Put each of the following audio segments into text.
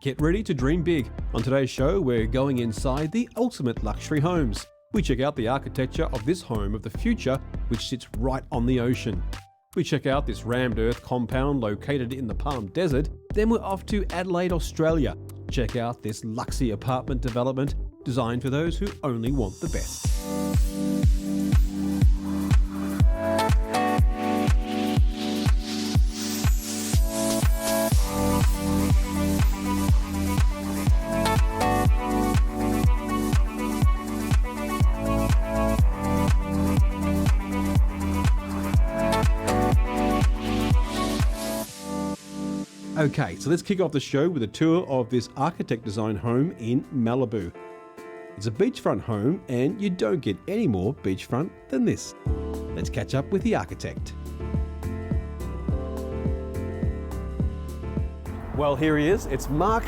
Get ready to dream big. On today's show, we're going inside the ultimate luxury homes. We check out the architecture of this home of the future, which sits right on the ocean. We check out this rammed earth compound located in the Palm Desert. Then we're off to Adelaide, Australia. Check out this luxury apartment development designed for those who only want the best. Okay, so let's kick off the show with a tour of this architect-designed home in Malibu. It's a beachfront home, and you don't get any more beachfront than this. Let's catch up with the architect. Well, here he is. It's Mark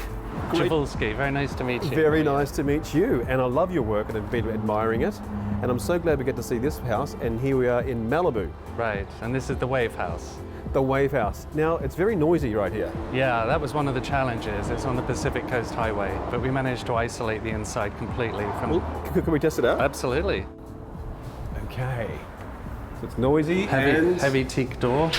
Javolsky. Very nice to meet you. Very nice to meet you, and I love your work, and I've been admiring it. And I'm so glad we get to see this house, and here we are in Malibu. Right, and this is the Wave House. The Wave House. Now, it's very noisy right here. Yeah, that was one of the challenges. It's on the Pacific Coast Highway, but we managed to isolate the inside completely from... Well, can we test it out? Absolutely. Okay. So it's noisy Heavy teak door.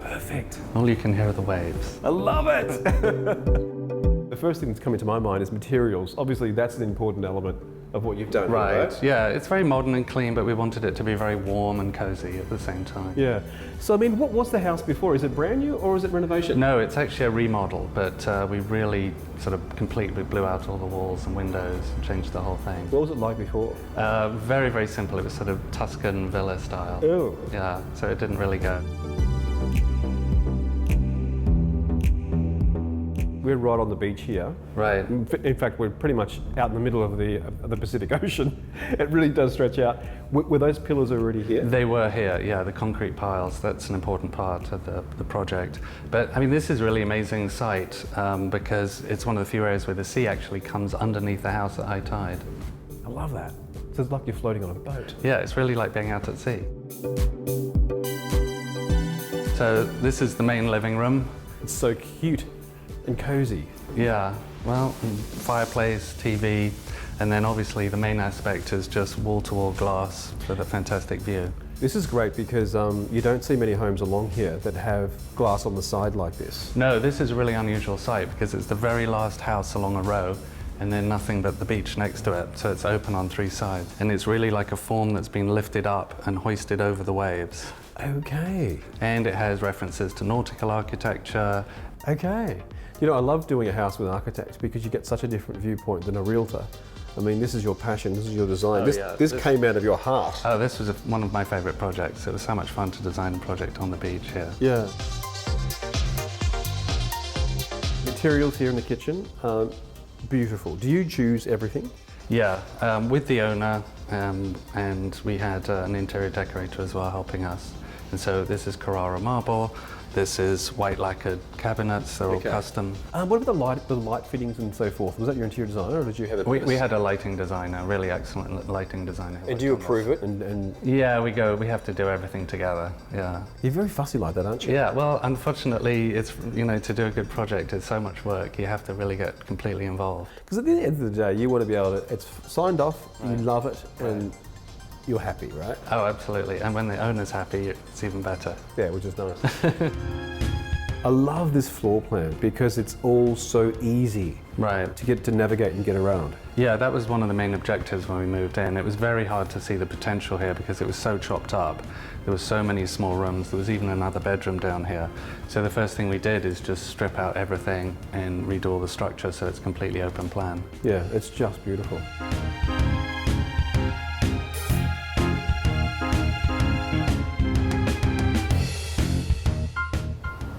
Perfect. All you can hear are the waves. I love it! The first thing that's coming to my mind is materials. Obviously, that's an important element of what you've done. Right, yeah, it's very modern and clean, but we wanted it to be very warm and cozy at the same time. Yeah. So, I mean, what was the house before? Is it brand new or is it renovation? No, it's actually a remodel, but we really sort of completely blew out all the walls and windows and changed the whole thing. What was it like before? Very, very simple. It was sort of Tuscan villa style. Oh. Yeah, so it didn't really go. We're right on the beach here. Right. In fact, we're pretty much out in the middle of the Pacific Ocean. It really does stretch out. Were those pillars already here? They were here, yeah, the concrete piles. That's an important part of the project. But I mean, this is a really amazing site because it's one of the few areas where the sea actually comes underneath the house at high tide. I love that. So it's like you're floating on a boat. Yeah, it's really like being out at sea. So this is the main living room. It's so cute and cozy. Yeah, well, fireplace, TV, and then obviously the main aspect is just wall-to-wall glass with a fantastic view. This is great because you don't see many homes along here that have glass on the side like this. No, this is a really unusual site because it's the very last house along a row and then nothing but the beach next to it, so it's open on three sides. And it's really like a form that's been lifted up and hoisted over the waves. Okay. And it has references to nautical architecture. Okay. You know, I love doing a house with architects because you get such a different viewpoint than a realtor. I mean, this is your passion, this is your design. This came out of your heart. Oh, this was one of my favourite projects. It was so much fun to design a project on the beach here. Yeah. Materials here in the kitchen, beautiful. Do you choose everything? Yeah, with the owner, and we had an interior decorator as well helping us. And so this is Carrara marble. This is white lacquered cabinets, they're all custom. What about the light fittings and so forth? Was that your interior designer or did you have it? We had a lighting designer, really excellent lighting designer. And do you approve it? And Yeah, we have to do everything together, yeah. You're very fussy like that, aren't you? Yeah, well, unfortunately, it's, you know, to do a good project, it's so much work, you have to really get completely involved. Because at the end of the day, you want to be able to, it's signed off, you love it, and you're happy, right? Oh, absolutely. And when the owner's happy, it's even better. Yeah, which is nice. I love this floor plan because it's all so easy to navigate and get around. Yeah, that was one of the main objectives when we moved in. It was very hard to see the potential here because it was so chopped up. There were so many small rooms. There was even another bedroom down here. So the first thing we did is just strip out everything and redo all the structure so it's completely open plan. Yeah, it's just beautiful.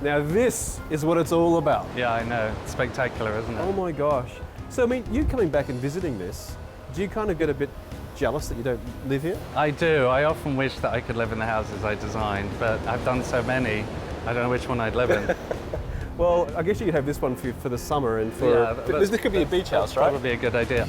Now this is what it's all about. Yeah, I know. It's spectacular, isn't it? Oh my gosh. So I mean, you coming back and visiting this, do you kind of get a bit jealous that you don't live here? I do. I often wish that I could live in the houses I designed, but I've done so many, I don't know which one I'd live in. Well, I guess you could have this one for the summer and for... Yeah, this could be a beach house, right? Probably a good idea.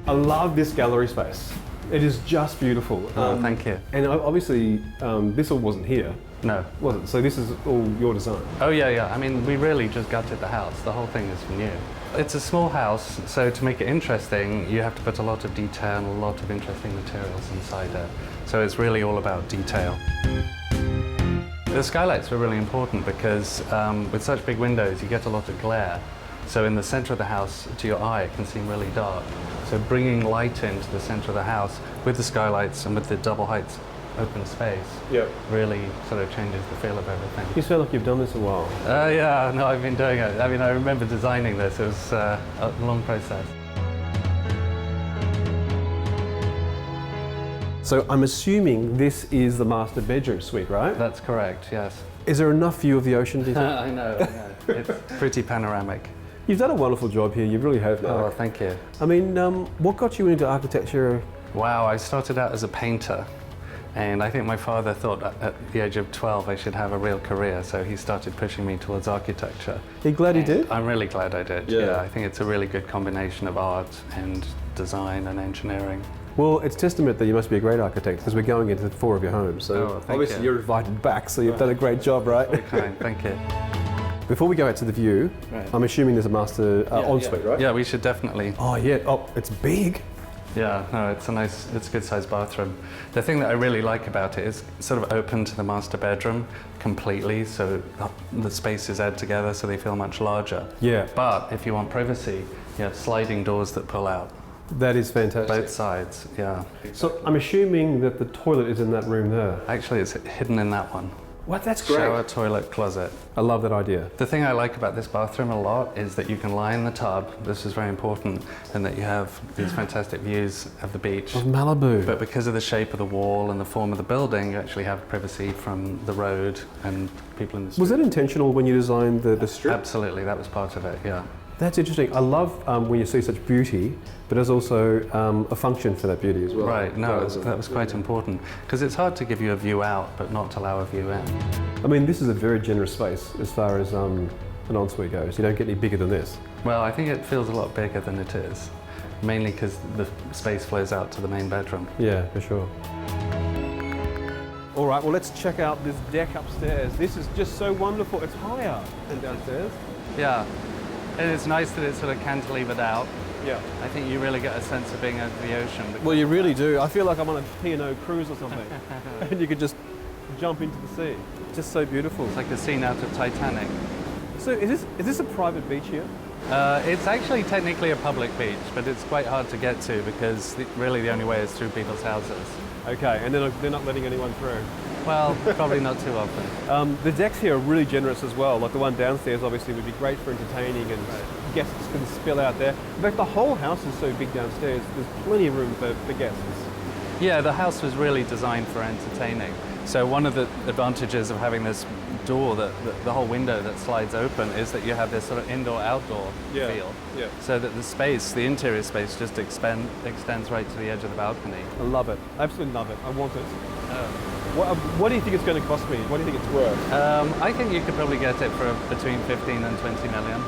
I love this gallery space. It is just beautiful. Oh, thank you. And obviously, this all wasn't here, No. was it? So this is all your design? Oh yeah. I mean, we really just gutted the house. The whole thing is new. It's a small house, so to make it interesting, you have to put a lot of detail and a lot of interesting materials inside it. So it's really all about detail. The skylights were really important because with such big windows, you get a lot of glare. So in the center of the house, to your eye, it can seem really dark. So bringing light into the center of the house with the skylights and with the double heights open space really sort of changes the feel of everything. You feel like you've done this a while. Yeah, no, I've been doing it. I mean, I remember designing this. It was a long process. So I'm assuming this is the master bedroom suite, right? That's correct, yes. Is there enough view of the ocean, do you think? I know. It's pretty panoramic. You've done a wonderful job here, you really have, Mark. Oh, well, thank you. I mean, what got you into architecture? Wow, I started out as a painter. And I think my father thought at the age of 12 I should have a real career, so he started pushing me towards architecture. Are you glad he did? I'm really glad I did, yeah. I think it's a really good combination of art and design and engineering. Well, it's testament that you must be a great architect because we're going into 4 of your homes. So obviously you're invited back, so you've done a great job, right? Okay, thank you. Before we go out to the view, I'm assuming there's a master ensuite, right? Yeah, we should definitely. Oh yeah, it's big. Yeah, no, it's a good sized bathroom. The thing that I really like about it is sort of open to the master bedroom completely, so the spaces add together so they feel much larger. Yeah. But if you want privacy, you have sliding doors that pull out. That is fantastic. Both sides, yeah. So I'm assuming that the toilet is in that room there. Actually, it's hidden in that one. What? That's great. Shower, toilet, closet. I love that idea. The thing I like about this bathroom a lot is that you can lie in the tub, this is very important, and that you have these fantastic views of the beach. Of Malibu. But because of the shape of the wall and the form of the building, you actually have privacy from the road and people in the street. Was that intentional when you designed the strip? Absolutely, that was part of it, yeah. That's interesting. I love when you see such beauty, but there's also a function for that beauty as well. Right, no, that was quite important. Because it's hard to give you a view out, but not to allow a view in. I mean, this is a very generous space as far as an ensuite goes. You don't get any bigger than this. Well, I think it feels a lot bigger than it is. Mainly because the space flows out to the main bedroom. Yeah, for sure. All right, well, let's check out this deck upstairs. This is just so wonderful. It's higher than downstairs. Yeah. And it's nice that it's sort of cantilevered out. Yeah. I think you really get a sense of being over the ocean. Well, you really do. I feel like I'm on a P&O cruise or something. And you could just jump into the sea. Just so beautiful. It's like a scene out of Titanic. So is this a private beach here? It's actually technically a public beach, but it's quite hard to get to because really the only way is through people's houses. Okay, and they're not letting anyone through? Well, probably not too often. The decks here are really generous as well. Like the one downstairs obviously would be great for entertaining and guests can spill out there. In fact, the whole house is so big downstairs, there's plenty of room for guests. Yeah, the house was really designed for entertaining. So one of the advantages of having this door, the whole window that slides open, is that you have this sort of indoor-outdoor feel. Yeah. So that the interior space just extends right to the edge of the balcony. I love it. I absolutely love it. I want it. What do you think it's going to cost me? What do you think it's worth? I think you could probably get it for between 15 and 20 million.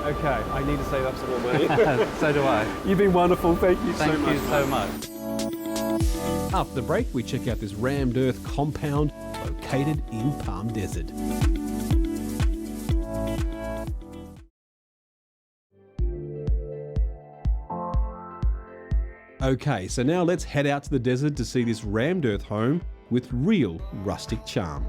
Okay, I need to save up some more money. So do I. You've been wonderful. Thank you so much. Thank you so much. After the break, we check out this rammed earth compound located in Palm Desert. Okay, so now let's head out to the desert to see this rammed earth home with real rustic charm.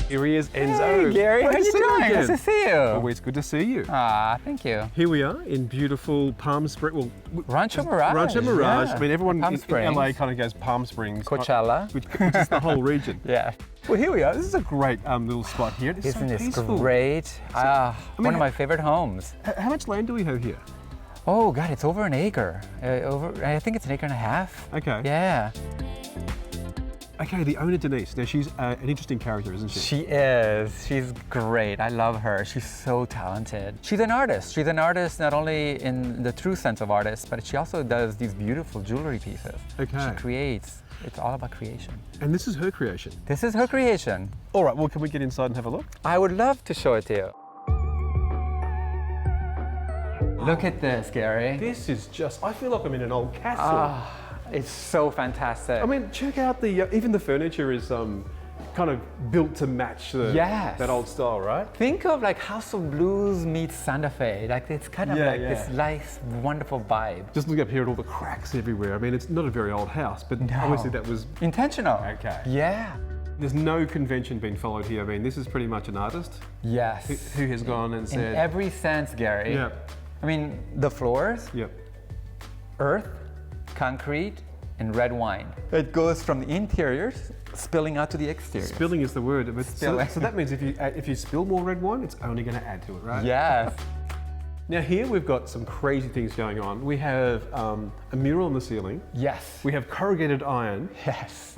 Here he is, Enzo. Hey, Gary, how Nice you to see you doing? again. Nice to see you. Always good to see you. Thank you. Here we are in beautiful Palm Springs. Well, Rancho Mirage. Rancho Mirage. Yeah. I mean, everyone Palm in Springs. LA kind of goes Palm Springs. Coachella. Which is the whole region. Yeah. Well, here we are. This is a great little spot here. It's Isn't so this peaceful. great? One of my favorite homes. How much land do we have here? Oh God, it's over an acre. I think it's an acre and a half. Okay. Yeah. Okay, the owner, Denise. Now, she's an interesting character, isn't she? She is. She's great. I love her. She's so talented. She's an artist. She's an artist not only in the true sense of artist, but she also does these beautiful jewelry pieces. Okay. She creates. It's all about creation. And this is her creation. This is her creation. All right, well, can we get inside and have a look? I would love to show it to you. Look at this, Gary. This is just, I feel like I'm in an old castle. It's so fantastic. I mean, check out the, even the furniture is kind of built to match that old style, right? Think of like House of Blues meets Santa Fe. Like it's kind of this nice, wonderful vibe. Just look up here at all the cracks everywhere. I mean, it's not a very old house, but obviously that was intentional. Okay. Yeah. There's no convention being followed here. I mean, this is pretty much an artist. Yes. Who has gone and said... In every sense, Gary. Yeah. I mean, the floors, Yep. earth, concrete, and red wine. It goes from the interiors spilling out to the exterior. Spilling is the word. But so Spilling. that means if you spill more red wine, it's only going to add to it, right? Yes. Now here we've got some crazy things going on. We have a mural on the ceiling. Yes. We have corrugated iron. Yes.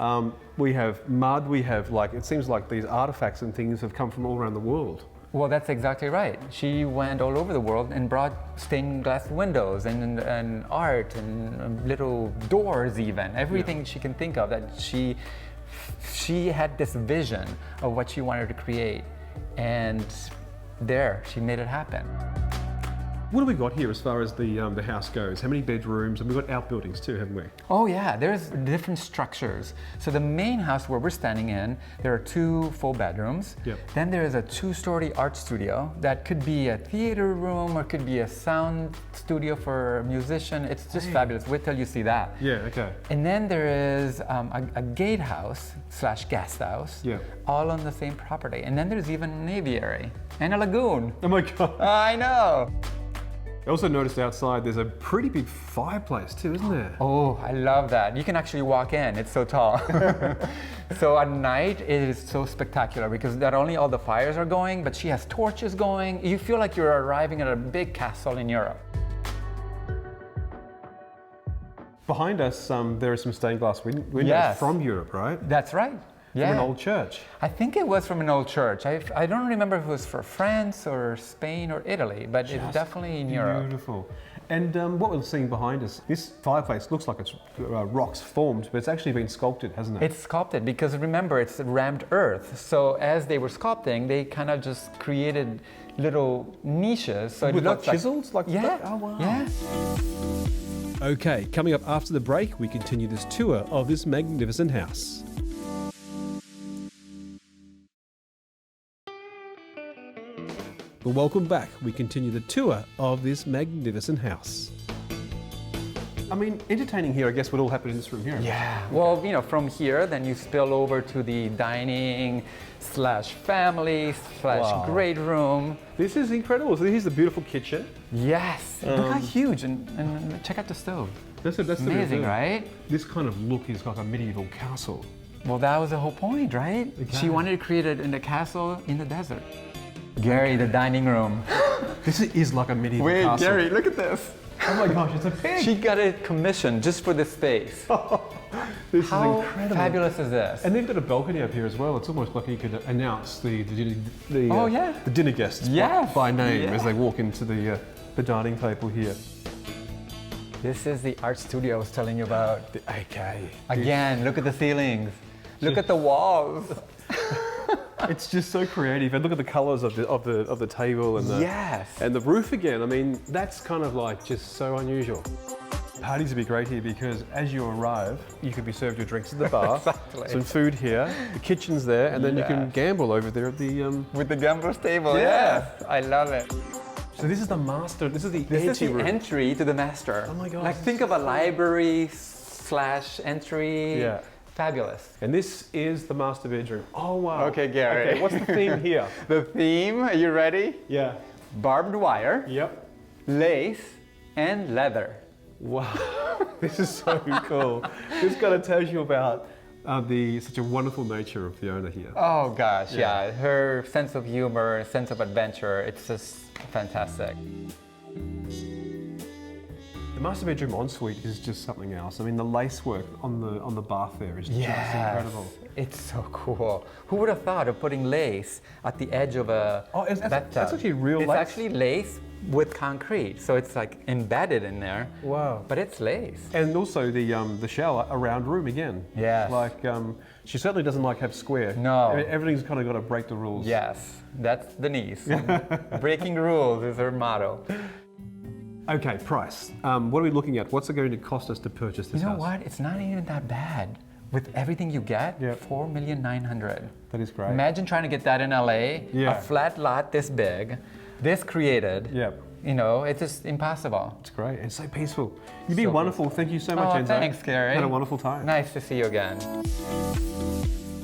We have mud. We have it seems like these artifacts and things have come from all around the world. Well, that's exactly right. She went all over the world and brought stained glass windows and art and little doors even. Everything she can think of that she had this vision of what she wanted to create. And there, she made it happen. What do we got here as far as the house goes? How many bedrooms? And we've got outbuildings too, haven't we? Oh yeah, there's different structures. So the main house where we're standing in, there are 2 full bedrooms. Yep. Then there is a 2-story art studio that could be a theater room or could be a sound studio for a musician. It's just fabulous. Wait till you see that. Yeah, okay. And then there is a gatehouse / guest house, Yeah. all on the same property. And then there's even an aviary and a lagoon. Oh my God. I know. I also noticed outside there's a pretty big fireplace too, isn't there? Oh, I love that. You can actually walk in, it's so tall. So at night, it is so spectacular because not only all the fires are going, but she has torches going. You feel like you're arriving at a big castle in Europe. Behind us, there are some stained glass windows Yes. from Europe, right? That's right. Yeah. From an old church. I think it was from an old church. I don't remember if it was for France or Spain or Italy, but it's definitely in Europe. Beautiful. And what we're seeing behind us, this fireplace looks like it's rocks formed, but it's actually been sculpted, hasn't it? It's sculpted because remember, it's rammed earth. So as they were sculpting, they kind of just created little niches. So it With looks like chisels? Like yeah. Oh, wow. Yeah. Okay, coming up after the break, we continue this tour of this magnificent house. Well, welcome back. We continue the tour of this magnificent house. I mean, entertaining here, I guess, would all happen in this room here. Yeah. Well, you know, from here, then you spill over to the dining / family / great room. This is incredible. So here's the beautiful kitchen. Yes. Look how huge, and check out the stove. That's the Amazing, right? This kind of look is like a medieval castle. Well, that was the whole point, right? Exactly. She wanted to create it in a castle in the desert. Gary, the dining room. This is like a medieval castle. Gary, look at this. Oh my gosh, it's a pig! She got it commissioned just for this space. This How is incredible. fabulous is this? And they've got a balcony up here as well. It's almost like you could announce the dinner guests Yes. by name Yeah. as they walk into the dining table here. This is the art studio I was telling you about. Okay. Again, look at the ceilings. Look at the walls. It's just so creative. And look at the colours of the table and and the roof again. I mean, that's kind of like just so unusual. Parties would be great here because as you arrive, you could be served your drinks at the bar, Exactly. some food here, the kitchen's there, and then you can gamble over there at the. With the gambler's table, Yeah. yes. I love it. So this is the master. This is the This is the anteroom. entry to the master. Oh my God, Like this think is of a so library / entry. Yeah. Fabulous. And this is the master bedroom. Oh wow. Okay, Gary. Okay, what's the theme here? The theme, are you ready? Yeah. Barbed wire, Yep. lace, and leather. Wow. This is so cool. This kind of tells you about such a wonderful nature of the owner here. Oh gosh, yeah. Her sense of humor, sense of adventure, it's just fantastic. The master bedroom ensuite is just something else. I mean, the lacework on the bath there is just incredible. It's so cool. Who would have thought of putting lace at the edge of a bathtub? That's actually real It's lace? actually lace with concrete, so it's like embedded in there. Wow. But it's lace. And also the shower, a round room again. Yes. Like, she certainly doesn't like have square. No. Everything's kind of got to break the rules. Yes, that's Denise. Breaking rules is her motto. Okay, price. What are we looking at? What's it going to cost us to purchase this You know house? what? It's not even that bad. With everything you get, Yep. $4,900,000. That is great. Imagine trying to get that in LA, Yeah. a flat lot this big, this created. Yep. You know, it's just impossible. It's great. It's so peaceful. You've been So wonderful. Thank you so much, Oh, Enzo. thanks, Gary. Had a wonderful time. Nice to see you again.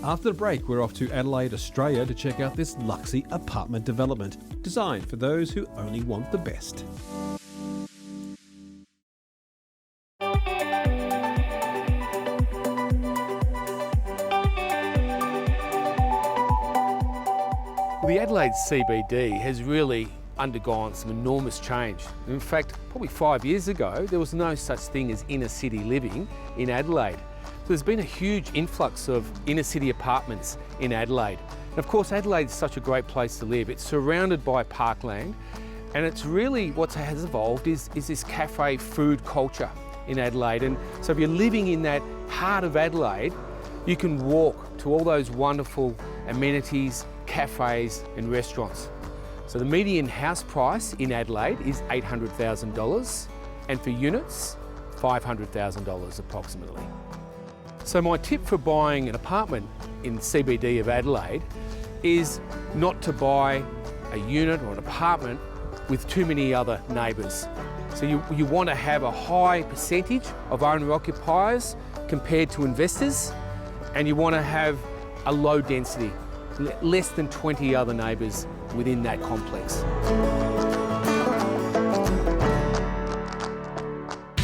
After the break, we're off to Adelaide, Australia to check out this luxury apartment development designed for those who only want the best. The Adelaide CBD has really undergone some enormous change. In fact, probably 5 years ago, there was no such thing as inner city living in Adelaide. So there's been a huge influx of inner city apartments in Adelaide. And of course, Adelaide is such a great place to live. It's surrounded by parkland, and it's really what has evolved is this cafe food culture in Adelaide. And so if you're living in that heart of Adelaide, you can walk to all those wonderful amenities, cafes and restaurants. So the median house price in Adelaide is $800,000, and for units, $500,000 approximately. So my tip for buying an apartment in CBD of Adelaide is not to buy a unit or an apartment with too many other neighbours. So you want to have a high percentage of owner-occupiers compared to investors, and you want to have a low density, less than 20 other neighbours within that complex.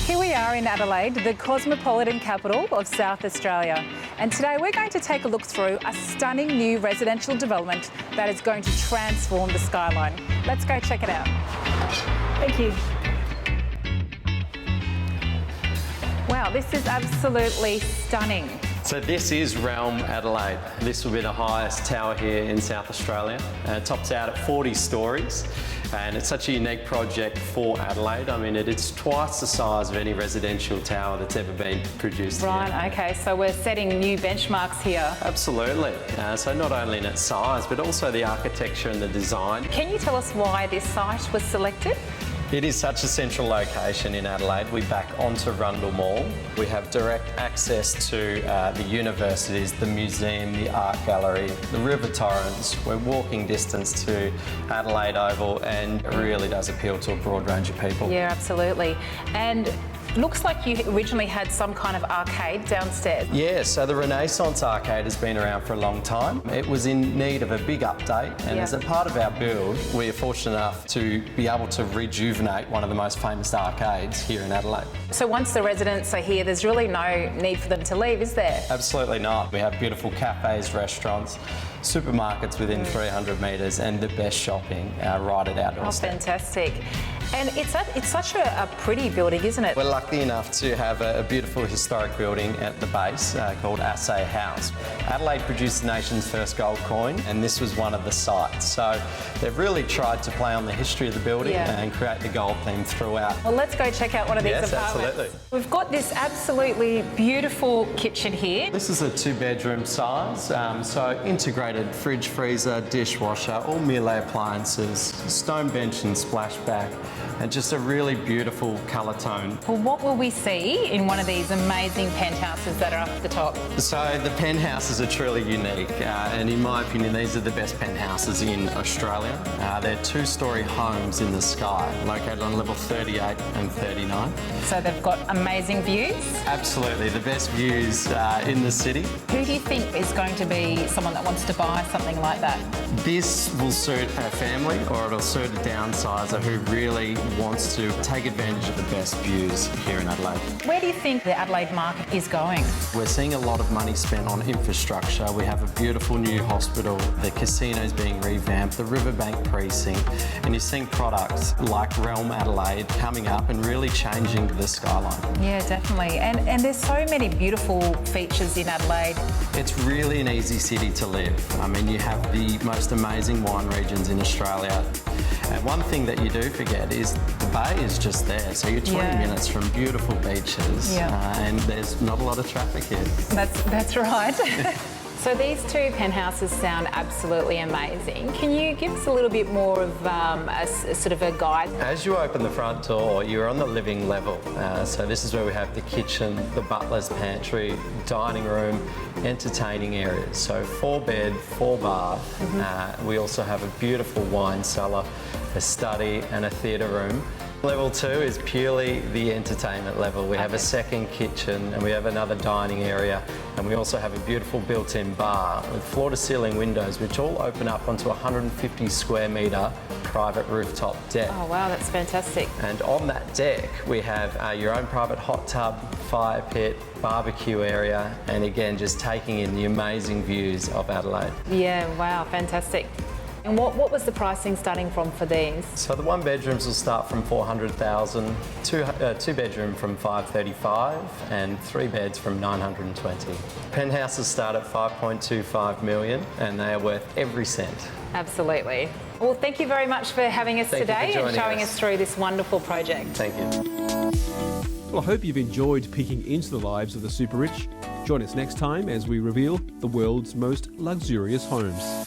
Here we are in Adelaide, the cosmopolitan capital of South Australia. And today we're going to take a look through a stunning new residential development that is going to transform the skyline. Let's go check it out. Thank you. Wow, this is absolutely stunning. So this is Realm Adelaide. This will be the highest tower here in South Australia. It tops out at 40 stories, and it's such a unique project for Adelaide. I mean, it's twice the size of any residential tower that's ever been produced here. Right, okay, so we're setting new benchmarks here. Absolutely. So not only in its size, but also the architecture and the design. Can you tell us why this site was selected? It is such a central location in Adelaide. We back onto Rundle Mall. We have direct access to the universities, the museum, the art gallery, the River Torrens. We're walking distance to Adelaide Oval, and it really does appeal to a broad range of people. Yeah, absolutely. And looks like you originally had some kind of arcade downstairs. Yeah, so the Renaissance Arcade has been around for a long time. It was in need of a big update, and as a part of our build, we are fortunate enough to be able to rejuvenate one of the most famous arcades here in Adelaide. So once the residents are here, there's really no need for them to leave, is there? Absolutely not. We have beautiful cafes, restaurants, supermarkets within 300 metres, and the best shopping right at our Oh, doorstep. fantastic. And it's such a pretty building, isn't it? We're lucky enough to have a beautiful historic building at the base called Assay House. Adelaide produced the nation's first gold coin, and this was one of the sites. So they've really tried to play on the history of the building and create the gold theme throughout. Well, let's go check out one of these apartments. Absolutely. We've got this absolutely beautiful kitchen here. This is a 2-bedroom size, so integrated fridge, freezer, dishwasher, all Miele appliances, stone bench and splashback, and just a really beautiful colour tone. Well, what will we see in one of these amazing penthouses that are up at the top? So the penthouses are truly unique, and in my opinion, these are the best penthouses in Australia. They're 2-storey homes in the sky, located on level 38 and 39. So they've got amazing views. Absolutely, the best views in the city. Who do you think is going to be someone that wants to buy something like that? This will suit a family, or it'll suit a downsizer who really wants to take advantage of the best views here in Adelaide. Where do you think the Adelaide market is going? We're seeing a lot of money spent on infrastructure. We have a beautiful new hospital, the casino's being revamped, the Riverbank precinct, and you're seeing products like Realm Adelaide coming up and really changing the skyline. Yeah, definitely. And there's so many beautiful features in Adelaide. It's really an easy city to live. I mean, you have the most amazing wine regions in Australia. And one thing that you do forget is the bay is just there. So you're 20 minutes from beautiful beaches, and there's not a lot of traffic here. That's right. So these two penthouses sound absolutely amazing. Can you give us a little bit more of a sort of a guide? As you open the front door, you're on the living level. So this is where we have the kitchen, the butler's pantry, dining room, entertaining areas. So 4-bed, 4-bath. We also have a beautiful wine cellar, a study and a theatre room. Level 2 is purely the entertainment level. We have a second kitchen and we have another dining area, and we also have a beautiful built-in bar with floor-to-ceiling windows which all open up onto a 150 square metre private rooftop deck. Oh wow, that's fantastic. And on that deck we have your own private hot tub, fire pit, barbecue area, and again just taking in the amazing views of Adelaide. Yeah, wow, fantastic. And what was the pricing starting from for these? So the 1-bedrooms will start from 400,000, 2-bedroom from 535, and 3 beds from 920. Penthouses start at 5.25 million, and they are worth every cent. Absolutely. Well, thank you very much for having us today and showing us through this wonderful project. Thank you. Well, I hope you've enjoyed peeking into the lives of the super rich. Join us next time as we reveal the world's most luxurious homes.